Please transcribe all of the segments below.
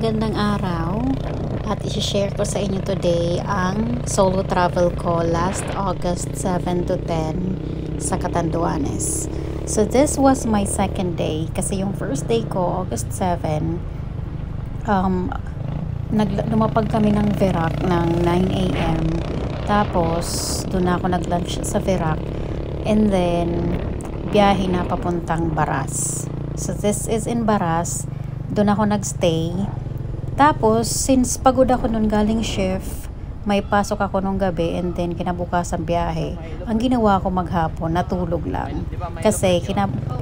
magandang araw at i-share ko sa inyo today ang solo travel ko last August 7 to 10 sa Catanduanes. So this was my second day kasi yung first day ko, August 7, lumapag kami ng Verac ng 9 a.m. Tapos doon ako nag-lunch sa Verac and then biyahe na papuntang Baras. So this is in Baras. Doon ako nagstay. Tapos, since pagod ako nun galing shift, may pasok ako nung gabi and then kinabukasan biyahe. Ang ginawa ko maghapon, natulog lang. Kasi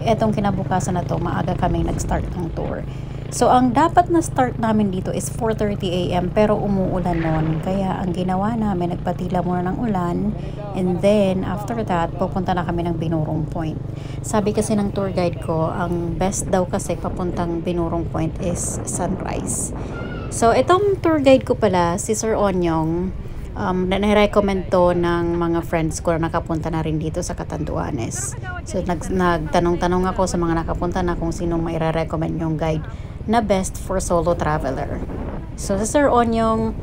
etong kinabukasan na to, maaga kaming nag-start ng tour. So, ang dapat na start namin dito is 4:30 a.m. pero umuulan nun. Kaya ang ginawa namin, nagpatila muna ng ulan and then after that, pupunta na kami ng Binurong Point. Sabi kasi ng tour guide ko, ang best daw kasi papuntang Binurong Point is sunrise. So, itong tour guide ko pala, si Sir Onyong, na-recommend to ng mga friends ko na nakapunta na rin dito sa Catanduanes. So, nagtanong-tanong ako sa mga nakapunta na kung sinong may recommend yung guide na best for solo traveler. So, si Sir Onyong,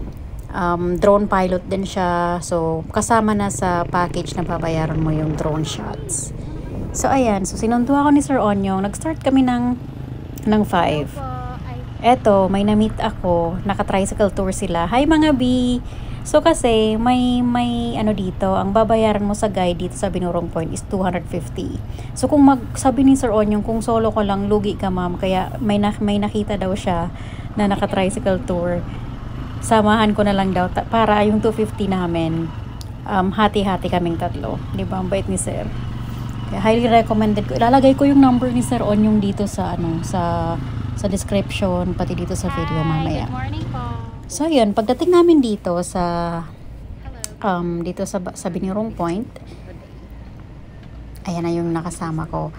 drone pilot din siya. So, kasama na sa package na babayaran mo yung drone shots. So, ayan. So, sinundo ako ni Sir Onyong. Nag-start kami ng 5. Eto, may na-meet ako. Naka-tricycle tour sila. Hi mga B! So kasi may ano dito, ang babayaran mo sa guide dito sa Binurong Point is 250. So kung sabi ni Sir Onyong, kung solo ko lang, lugi ka ma'am. Kaya may nakita daw siya na naka-tricycle tour. Samahan ko na lang daw para yung 250 namin, hati-hati kaming tatlo. Di ba? Ang bait ni Sir. Kaya highly recommended ko. Ilalagay ko yung number ni Sir Onyong dito sa sa description, pati dito sa video mamaya. Good morning po. So, yun. Pagdating namin dito sa Binurong Point, ayan na yung nakasama ko.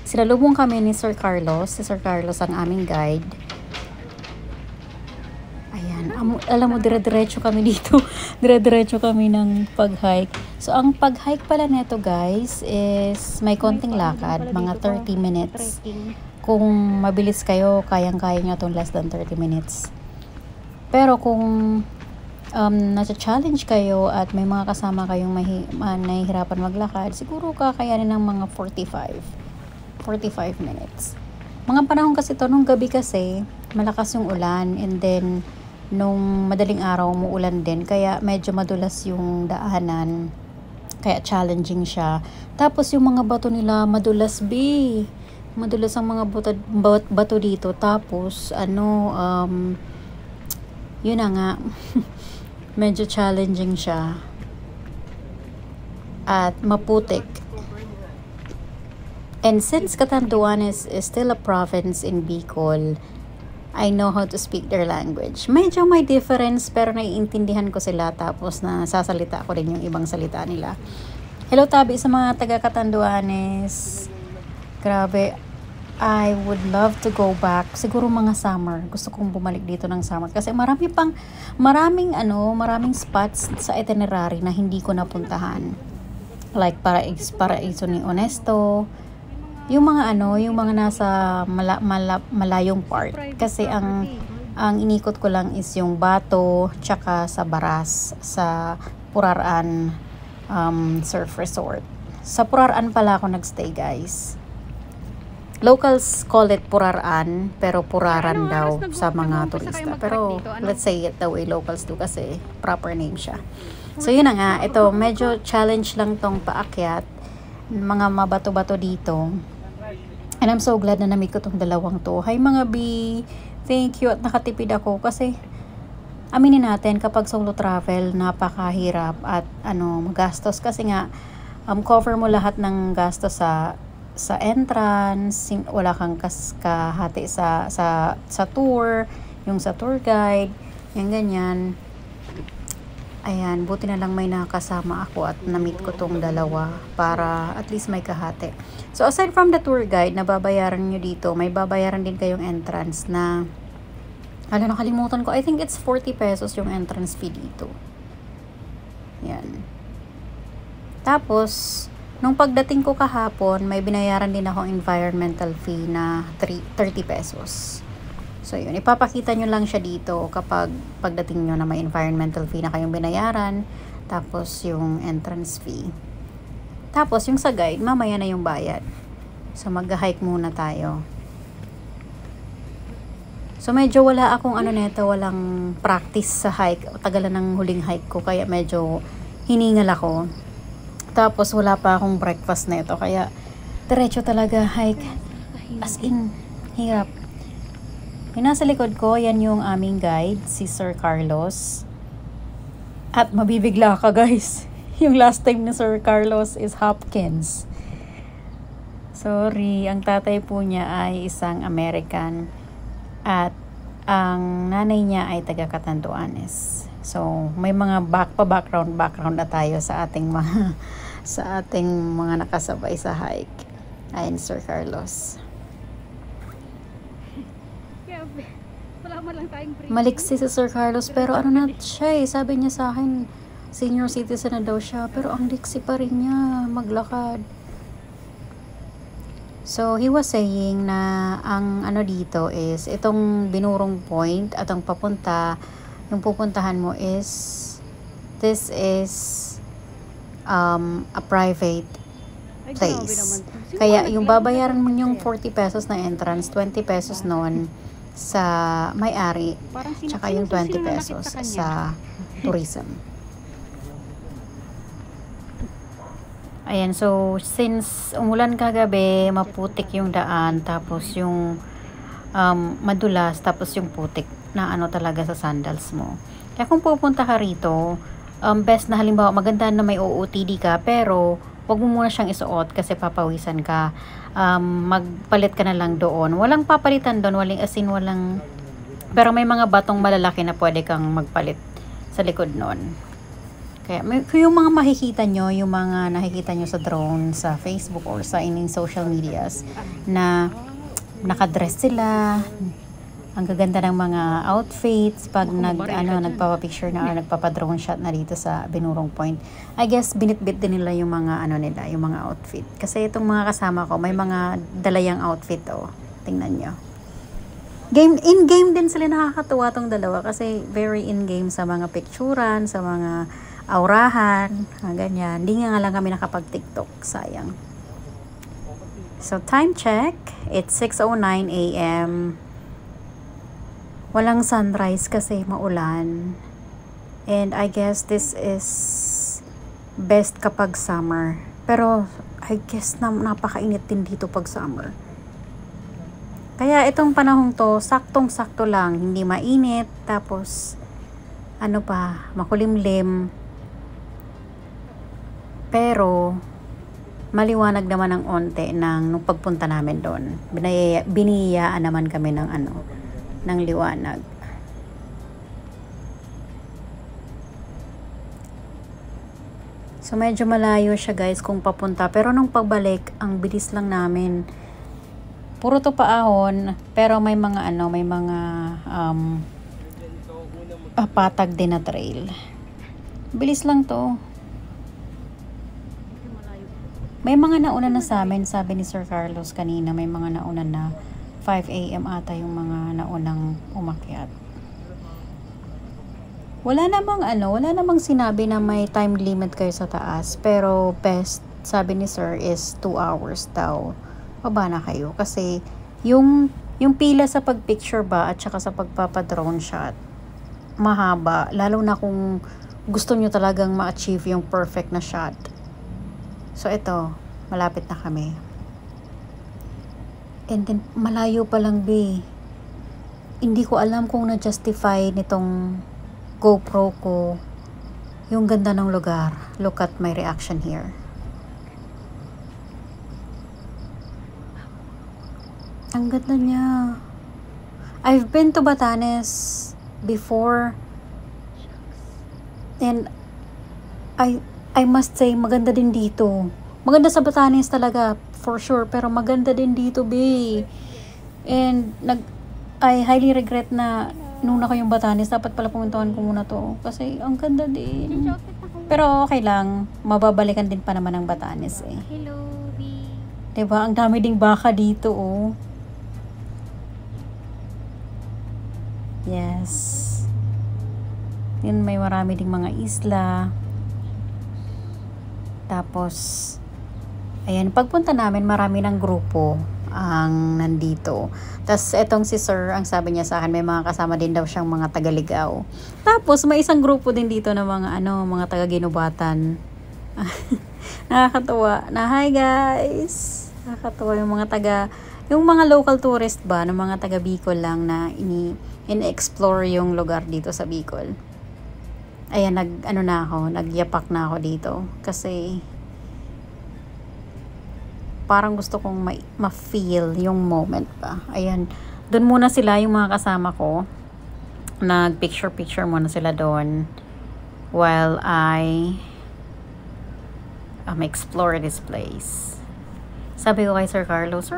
Sinalubong kami ni Sir Carlos. Si Sir Carlos ang aming guide. Ayan. Alam mo, dire-diretso kami dito. Dire-diretso kami ng pag-hike. So, ang pag-hike pala neto guys is may konting lakad. Mga 30 minutes. Kung mabilis kayo, kayang-kaya nyo itong less than 30 minutes. Pero kung nasa-challenge kayo at may mga kasama kayong nahihirapan maglakad, siguro kakayanin ng mga 45 minutes. Mga panahon kasi to, nung gabi kasi, malakas yung ulan and then nung madaling araw umuulan din, kaya medyo madulas yung daanan, kaya challenging siya. Tapos yung mga bato nila, madulas madulas ang mga bato dito. Tapos yun na nga medyo challenging siya at maputik. And since Catanduanes is still a province in Bicol, I know how to speak their language. Medyo may difference pero naiintindihan ko sila, tapos nasasalita ko din yung ibang salita nila. Hello tabi sa mga taga Catanduanes. Grabe, I would love to go back. Siguro mga summer. Gusto kong bumalik dito ng summer. Kasi maraming spots sa itinerary na hindi ko napuntahan. Like Paraiso ni Honesto. Yung mga nasa malayong part. Kasi ang inikot ko lang is yung Bato, tsaka sa Baras, sa Puraraan Surf Resort. Sa Puraraan pala ako nagstay guys. Locals call it Puraraan, pero Puraran daw sa mga turista. Pero let's say it the way locals do kasi proper name siya. So yun na nga, ito medyo challenge lang tong paakyat. Mga mabato-bato dito. And I'm so glad na na-meet ko tong dalawang to. Hi mga B! Thank you at nakatipid ako kasi aminin natin kapag solo travel, napakahirap at magastos kasi nga cover mo lahat ng gastos sa entrance, wala kang kahati sa tour, yung sa tour guide, yung ganyan. Ayan, buti na lang may nakasama ako at na-meet ko tong dalawa para at least may kahati. So aside from the tour guide na babayaran nyo dito, may babayaran din kayong entrance na nakalimutan ko, I think it's 40 pesos yung entrance fee dito. Yan. Tapos nung pagdating ko kahapon, may binayaran din akong environmental fee na 30 pesos. So yun, ipapakita nyo lang siya dito kapag pagdating nyo na may environmental fee na kayong binayaran, tapos yung entrance fee. Tapos yung sa guide, mamaya na yung bayad. So mag-hike muna tayo. So medyo wala akong neto, walang practice sa hike. Tagalan ng huling hike ko, kaya medyo hiningal ako. Tapos wala pa akong breakfast neto, kaya diretso talaga hike. As in, hirap. Yung nasa likod ko, yan yung aming guide, si Sir Carlos. At mabibigla ka guys. Yung last time ni Sir Carlos is Hopkins. Sorry, ang tatay po niya ay isang American. At ang nanay niya ay taga Catanduanes. So, may mga background na tayo sa ating mga nakasabay sa hike. Ayan, Sir Carlos. Maliksi si Sir Carlos, pero na siya eh. Sabi niya sa akin, senior citizen na daw siya, pero ang liksi pa rin niya maglakad. So, he was saying na ang dito is, itong Binurong Point at ang yung pupuntahan mo is, this is a private place. Kaya yung babayaran mo yung 40 pesos na entrance, 20 pesos noon sa may-ari, tsaka yung 20 pesos sa tourism. Ayan, so since umulan kagabi, maputik yung daan, tapos yung madulas, tapos yung putik na talaga sa sandals mo. Kaya kung pupunta ka rito, best na halimbawa, maganda na may OOTD ka, pero wag mo muna siyang isuot kasi papawisan ka. Magpalit ka na lang doon. Walang papalitan doon, walang, pero may mga batong malalaki na pwede kang magpalit sa likod noon. Kaya yung mga makikita nyo, yung mga nakikita nyo sa drone, sa Facebook or sa inyong social medias, na nakadress sila, ang gaganda ng mga outfits pag nagpapapicture na or nagpapadrone shot na dito sa Binurong Point. I guess binitbit din nila yung mga yung mga outfit. Kasi itong mga kasama ko, may mga dalayang outfit Tingnan nyo. In-game din sila, nakakatuwa tong dalawa kasi very in-game sa mga picturan, sa mga aurahan, ganyan. Hindi nga lang kami nakapag-TikTok, sayang. So time check, it's 6:09 AM. Walang sunrise kasi maulan. And I guess this is best kapag summer. Pero I guess napakainit din dito pag summer. Kaya itong panahong to, saktong-sakto lang. Hindi mainit. Tapos, makulimlim. Pero, maliwanag naman ng onte nung pagpunta namin doon. Biniyayaan naman kami ng ng liwanag. So medyo malayo siya guys kung papunta, pero nung pagbalik ang bilis lang namin. Puro to paahon, pero may mga patag din na trail. Bilis lang to. May mga nauna na sa amin, sabi ni Sir Carlos kanina, may mga nauna na 5 AM ata yung mga naunang umakyat. Wala namang sinabi na may time limit kayo sa taas, pero best, sabi ni Sir, is 2 hours daw. Baba na kayo kasi yung pila sa pagpicture ba at saka sa pagpapadrone shot, mahaba, lalo na kung gusto nyo talagang ma-achieve yung perfect na shot. So ito, malapit na kami. And then, malayo pa lang Hindi ko alam kung na-justify nitong GoPro ko yung ganda ng lugar. Look at my reaction here. Ang ganda niya. I've been to Batanes before. And I must say, maganda din dito. Maganda sa Batanes talaga, for sure, pero maganda din dito, And I highly regret na nung na kayong Batanes, dapat pala pumuntahan ko muna to. Kasi ang ganda din. Pero okay lang, mababalikan din pa naman ang Batanes Hello, B. Diba? Ang dami ding baka dito, Yes. Yun, may marami ding mga isla. Tapos, ayan, pagpunta namin, marami ng grupo ang nandito. Tapos, etong si Sir, ang sabi niya sa akin, may mga kasama din daw siyang mga taga-Ligao. Tapos, may isang grupo din dito na mga taga-Ginubatan. Nakakatuwa. Na, hi guys! Nakakatuwa yung mga local tourist ba, ng mga taga Bicol lang na in-explore yung lugar dito sa Bicol. Ayan, nagyapak na ako dito. Kasi, parang gusto kong ma-feel yung moment pa. Ayan, doon muna sila, yung mga kasama ko. Nag-picture muna sila doon. While I explore this place. Sabi ko kay Sir Carlos,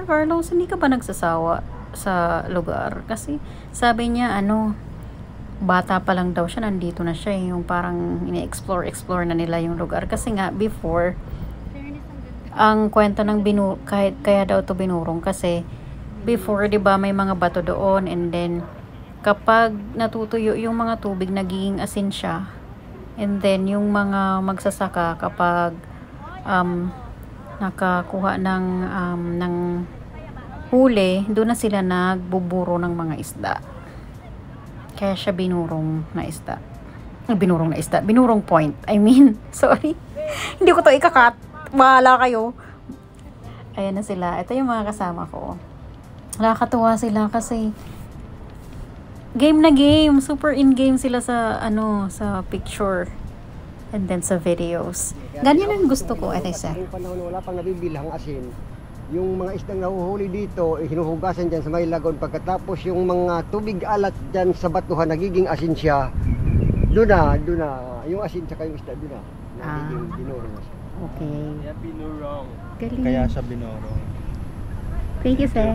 hindi ka ba nagsasawa sa lugar? Kasi, sabi niya, bata pa lang daw siya, nandito na siya, yung parang ini-explore na nila yung lugar. Kasi nga, before, ang kwento ng kaya daw to binurong kasi, before, di ba may mga bato doon, and then, kapag natutuyo yung mga tubig, nagiging asin siya. And then, yung mga magsasaka, kapag, nakakuha ng huli, doon na sila nagbuburo ng mga isda. Kaya siya binurong point. I mean, sorry. Hindi ko to ikakat. Bahala kayo. Ayan na sila. Ito yung mga kasama ko. Nakakatuwa sila kasi game na game. Super in-game sila sa sa picture. And then sa videos. Ganyan ang gusto ko, ate sir. Yung panahon wala pang nabibilang asin. Yung mga isdang nahuhuli dito, hinuhugasan dyan sa may lagon. Pagkatapos yung mga tubig alat dyan sa batuhan, nagiging asin siya. Doon na. Yung asin tsaka yung isda, doon na. Nagiging binurong na siya. Okay. Kaya binurong. Galing. Kaya siya binurong. Thank you, sir.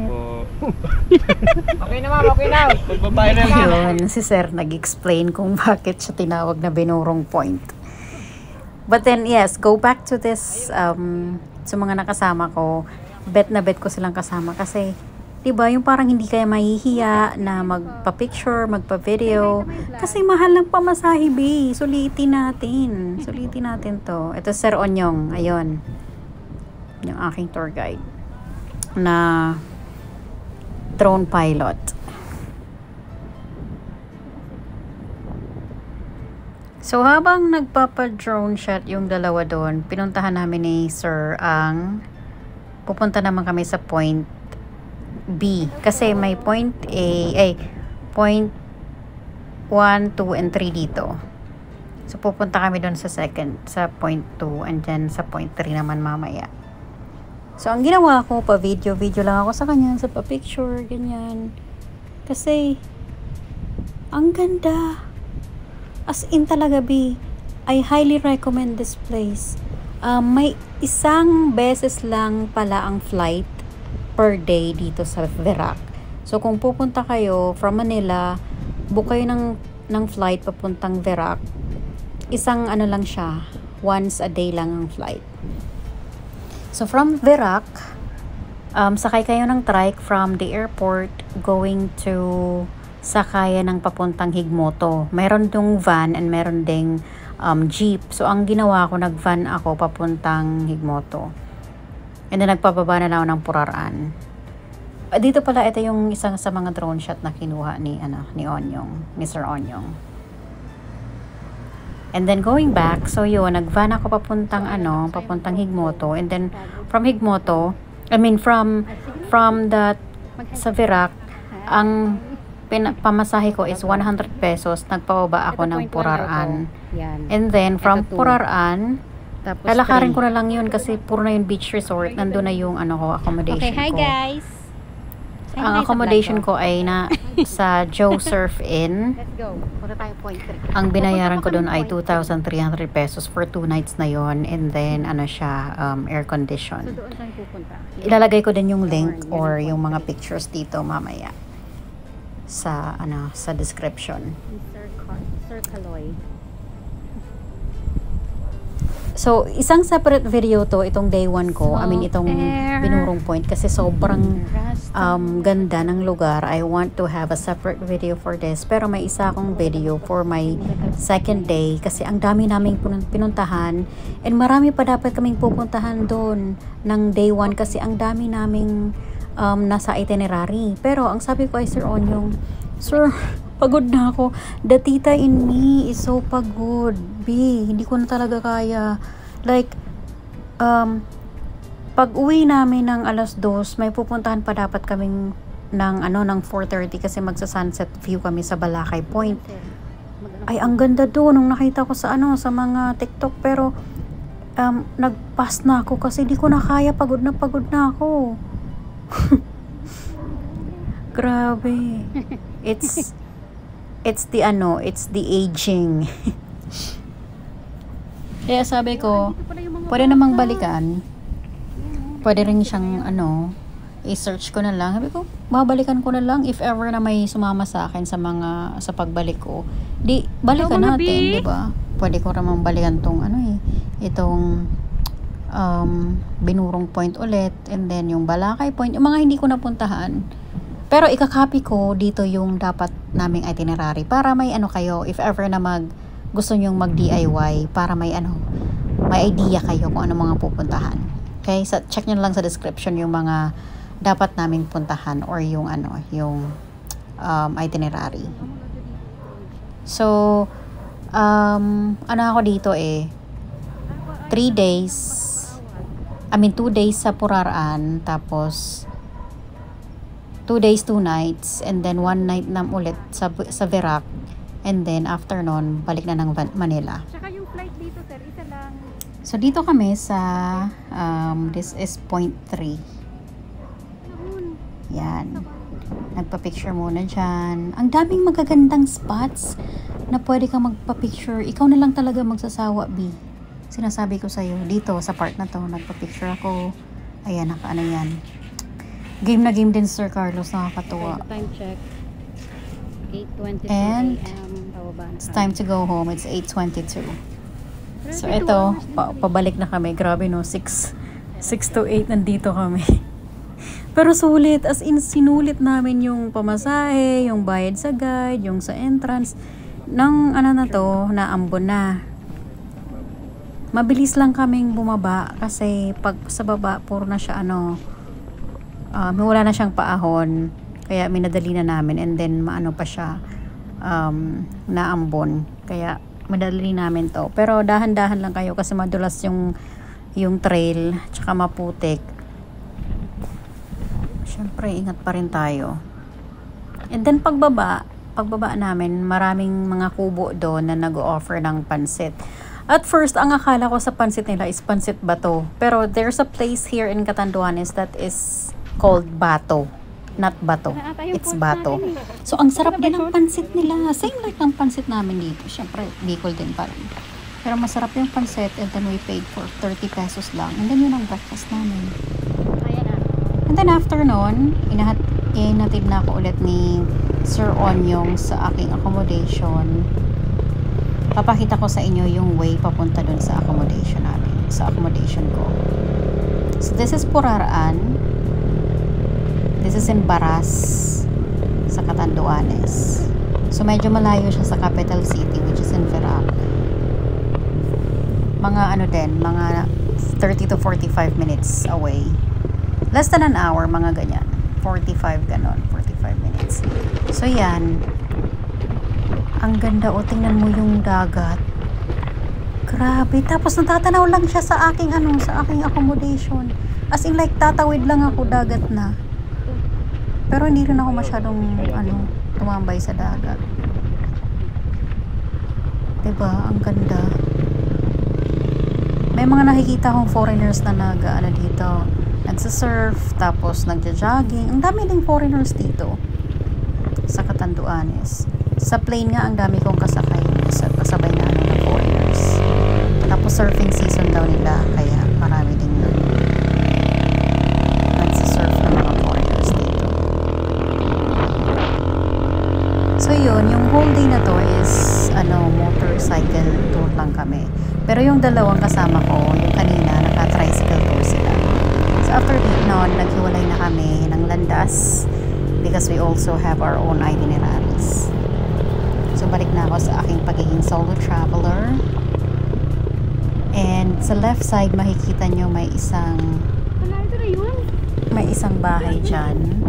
Okay na ma'am, okay na. Magbabiral Yun, si sir nag-explain kung bakit siya tinawag na binurong point. But then, yes, go back to this, sa mga nakasama ko. Bet ko silang kasama. Kasi, diba, yung parang hindi kaya mahihiya na magpa-picture, magpa-video. Kasi mahal lang pamasahe, B. Sulitin natin to. Ito, Sir Onyong. Ayun. Yung aking tour guide. Na drone pilot. So, habang nagpapa-drone shot yung dalawa doon, pinuntahan namin ni Sir pupunta naman kami sa point B. Kasi may point point 1, 2, and 3 dito. So, pupunta kami doon sa point 2, and then sa point 3 naman mamaya. So, ang ginawa ko, video lang ako sa kanya, sa pa-picture, ganyan. Kasi, ang ganda. As in talaga, B, I highly recommend this place. May isang beses lang pala ang flight per day dito sa Verac. So, kung pupunta kayo from Manila, book kayo ng flight papuntang Verac. Isang lang siya, once a day lang ang flight. So, from Verac, sakay kayo ng trike from the airport going to sakaya ng papuntang Higmoto. Meron dong van and meron ding jeep. So, ang ginawa ko, nag-van ako papuntang Higmoto. And then, nagpababa na ako ng Puraraan. Dito pala, ito yung isang sa mga drone shot na kinuha ni Onyong, ni Sir Onyong. And then, going back, so yun, nag-van ako papuntang Higmoto. And then, from Higmoto, sa Verac, ang pamasahe ko is 100 pesos. Nagpababa ako ng Puraraan. And then, from Puraraan, lalakarin ko na lang yun kasi puro na yung beach resort. Nandun na yung accommodation ko. Okay, hi guys! Ang accommodation ko ay sa Joe Surf Inn. Let's go. Punta tayo point 3. Ang binayaran ko doon ay 2,300 pesos for 2 nights na yon. And then, air condition. So, doon tayo pupunta. Ilalagay ko din yung link or yung mga pictures dito mamaya sa description. Sir Kaloy. So, isang separate video to, itong day 1 ko. I mean, itong Binurong Point. Kasi sobrang ganda ng lugar. I want to have a separate video for this. Pero may isa akong video for my second day. Kasi ang dami naming pinuntahan. And marami pa dapat kaming pupuntahan doon ng day 1. Kasi ang dami naming nasa itinerary. Pero ang sabi ko ay Sir Onyong, Sir, pagod na ako. The tita in me is so pagod. B, hindi ko na talaga kaya. Like, pag uwi namin ng alas 2, may pupuntahan pa dapat kaming ng 4:30 kasi magsa-sunset view kami sa Balakay Point. Ay, ang ganda doon nung nakita ko sa sa mga TikTok, pero nag-pass na ako kasi di ko na kaya, pagod na ako. Grabe. It's the aging. Kaya sabi ko, pwede namang balikan. Pwede rin siyang i-search ko na lang. Sabi ko, babalikan ko na lang if ever na may sumama sa akin sa pagbalik ko. Di balikan natin, 'di ba? Pwede ko ramang balikan tong itong Binurong Point ulit, and then yung Balakay Point, yung mga hindi ko napuntahan. Pero ikakopy ko dito yung dapat naming itinerary para may kayo, if ever na gusto nyong mag-DIY, para may idea kayo kung ano mga pupuntahan. Okay? So, check nyo lang sa description yung mga dapat naming puntahan or yung itinerary. So, ako dito 2 days, 2 days sa Puraraan, tapos 2 days, 2 nights, and then 1 night na ulit sa Verac, and then after nun, balik na ng Manila. Tsaka yung flight dito, sir, isa lang. So, dito kami sa, this is point 3. Yan. Nagpa-picture muna dyan. Ang daming magagandang spots na pwede kang magpa-picture. Ikaw na lang talaga magsasawa, B. Sinasabi ko sa'yo, dito, sa part na to, nagpa-picture ako. Ayan, yan. Game na game din, Sir Carlos. Nakakatuwa. Okay, time check. 8:22 And a.m. it's time to go home. It's 8:22. So, ito, pabalik na kami. Grabe, no? 6 to 8 nandito kami. Pero sulit. As in, sinulit namin yung pamasahe, yung bayad sa guide, yung sa entrance. Nang na to, naambon na. Mabilis lang kaming bumaba kasi pag sa baba, puro na siya wala na siyang paahon. Kaya minadali na namin, and then pa siya naambon. Kaya madali namin to. Pero dahan-dahan lang kayo kasi madulas yung trail, tsaka maputik. Syempre, ingat pa rin tayo. And then pagbaba namin, maraming mga kubo doon na nag-o-offer ng pansit. At first, ang akala ko sa pansit nila is pansit bato. Pero there's a place here in Catanduanes that is called Bato. Not Bato. It's Bato. So, ang sarap din ng pansit nila. Same like ng pansit namin dito. Siyempre, Bicol din pa rin. Pero masarap yung pansit, and then we paid for 30 pesos lang. And then yun ang breakfast namin. And then after nun, inatid na ako ulit ni Sir Onyong sa aking accommodation. Papakita ko sa inyo yung way papunta dun sa accommodation namin. Sa accommodation ko. So, this is Puraraan. This is in Baras, sa Catanduanes. So, medyo malayo siya sa capital city, which is in Verac. Mga mga 30 to 45 minutes away. Less than an hour, mga ganyan. 45 minutes. So, yan. Ang ganda, tingnan mo yung dagat. Grabe. Tapos, natatanaw lang siya sa aking accommodation. As in, like, tatawid lang ako, dagat na. Pero hindi rin ako masyadong tumambay sa dagat. Diba? Ang ganda. May mga nakikita akong foreigners na dito. Nagsa-surf, tapos nagja-jogging. Ang dami ding foreigners dito sa Catanduanes. Sa plane nga, ang dami kong kasakay. Kasabay na ng foreigners. Tapos surfing season daw nila. Kaya marami ding nagsa-surf na mga foreigners dito. So yun, yung whole day na to is motorcycle cycle tour lang kami. Pero yung dalawang kasama ko, yung kanina, naka-tricycle tour sila. So after noon, naghiwalay na kami ng landas because we also have our own itineraries. So balik na ako sa aking pagiging solo traveler. And sa left side, makikita nyo may isang bahay dyan.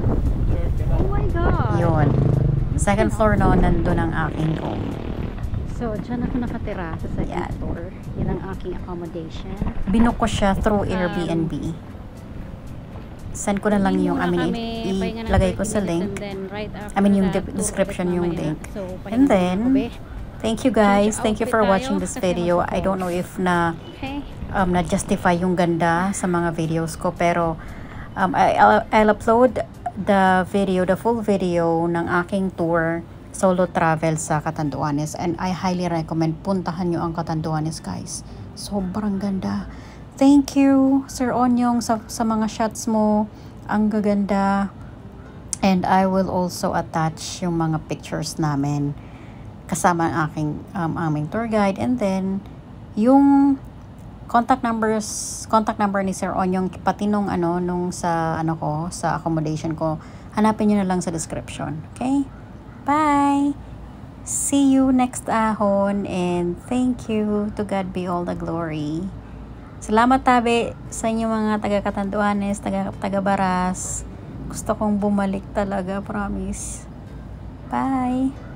Oh my God! Yun. Second floor noon, nandun ang aking room. So, dyan ako nakatira sa second Yan. floor. Yan ang aking accommodation. Binook ko siya through Airbnb. Send ko na lang yung, ilagay ko sa link. Yung description yung link. And then, thank you guys. Thank you for watching this video. I don't know if na-justify yung ganda sa mga videos ko. Pero, I'll upload the full video ng aking tour, solo travel sa Catanduanes. And I highly recommend puntahan nyo ang Catanduanes, guys. Sobrang ganda. Thank you, Sir Onyong, sa mga shots mo. Ang gaganda. And I will also attach yung mga pictures namin kasama ang aming tour guide. And then, yung contact number ni Sir Onyong, pati nung sa accommodation ko, hanapin nyo na lang sa description. Okay? Bye! See you next ahon, and thank you. To God be all the glory. Salamat tabi sa inyo mga taga Catanduanes, taga Baras. Gusto kong bumalik talaga, promise. Bye!